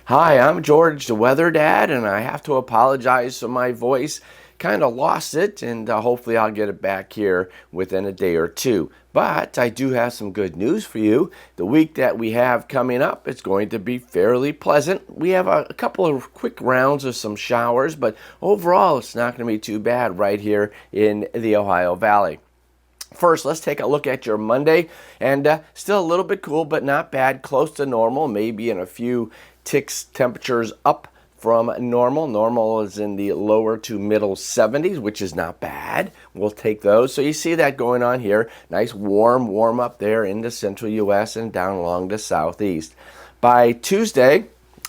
Hi, I'm George, the Weather Dad, and I have to apologize for my voice. Kind of lost it, and hopefully I'll get it back here within a day or two. But I do have some good news for you. The week that we have coming up, it's going to be fairly pleasant. We have a couple of quick rounds of some showers, but overall it's not going to be too bad right here in the Ohio Valley. First, let's take a look at your Monday, and still a little bit cool, but not bad, close to normal, maybe in a few ticks temperatures up from normal. Normal is in the lower to middle 70s, which is not bad. We'll take those. So you see that going on here. Nice warm up there in the central U.S. and down along the southeast. By Tuesday,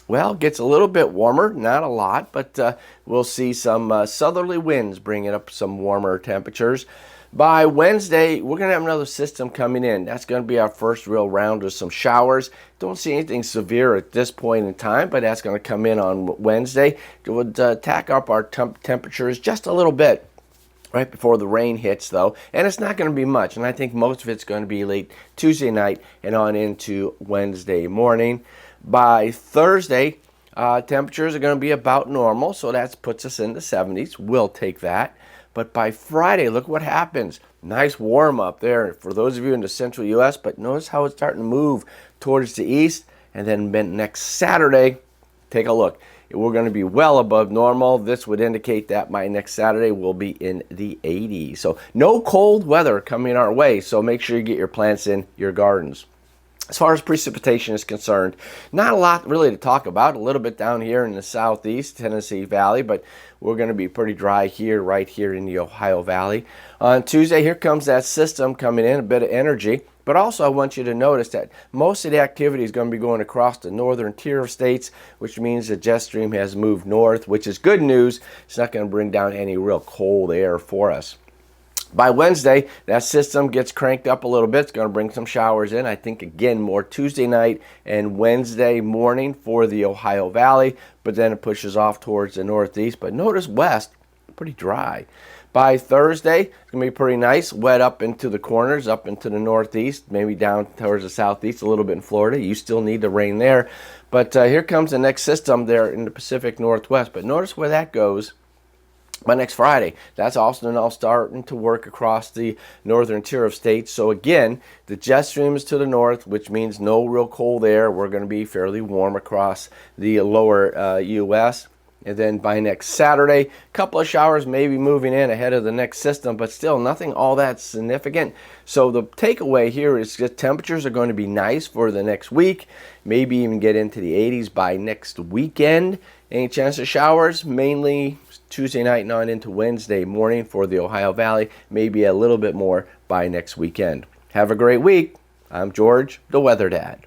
well, it gets a little bit warmer, not a lot, but we'll see some southerly winds bringing up some warmer temperatures. By Wednesday, we're going to have another system coming in. That's going to be our first real round of some showers. Don't see anything severe at this point in time, but that's going to come in on Wednesday. It would tack up our temperatures just a little bit right before the rain hits, though. And it's not going to be much, and I think most of it's going to be late Tuesday night and on into Wednesday morning. By Thursday, temperatures are going to be about normal, so that puts us in the 70s. We'll take that. But by Friday, look what happens. Nice warm up there for those of you in the central U.S., but notice how it's starting to move towards the east. And then next Saturday, take a look. We're going to be well above normal. This would indicate that by next Saturday, we'll be in the 80s. So no cold weather coming our way, so make sure you get your plants in your gardens. As far as precipitation is concerned, not a lot really to talk about. A little bit down here in the southeast Tennessee Valley, but we're going to be pretty dry here, right here in the Ohio Valley. On Tuesday, here comes that system coming in, a bit of energy. But also I want you to notice that most of the activity is going to be going across the northern tier of states, which means the jet stream has moved north, which is good news. It's not going to bring down any real cold air for us. By Wednesday, that system gets cranked up a little bit. It's going to bring some showers in. I think, again, more Tuesday night and Wednesday morning for the Ohio Valley, but then it pushes off towards the northeast. But notice west, pretty dry. By Thursday, it's going to be pretty nice, wet up into the corners, up into the northeast, maybe down towards the southeast, a little bit in Florida. You still need the rain there. But here comes the next system there in the Pacific Northwest. But notice where that goes. By next Friday, that's also now starting to work across the northern tier of states. So again, the jet stream is to the north, which means no real cold air. We're going to be fairly warm across the lower U.S. And then by next Saturday, a couple of showers maybe moving in ahead of the next system, but still nothing all that significant. So the takeaway here is that temperatures are going to be nice for the next week, maybe even get into the 80s by next weekend. Any chance of showers? Mainly Tuesday night and on into Wednesday morning for the Ohio Valley, maybe a little bit more by next weekend. Have a great week. I'm George, the Weather Dad.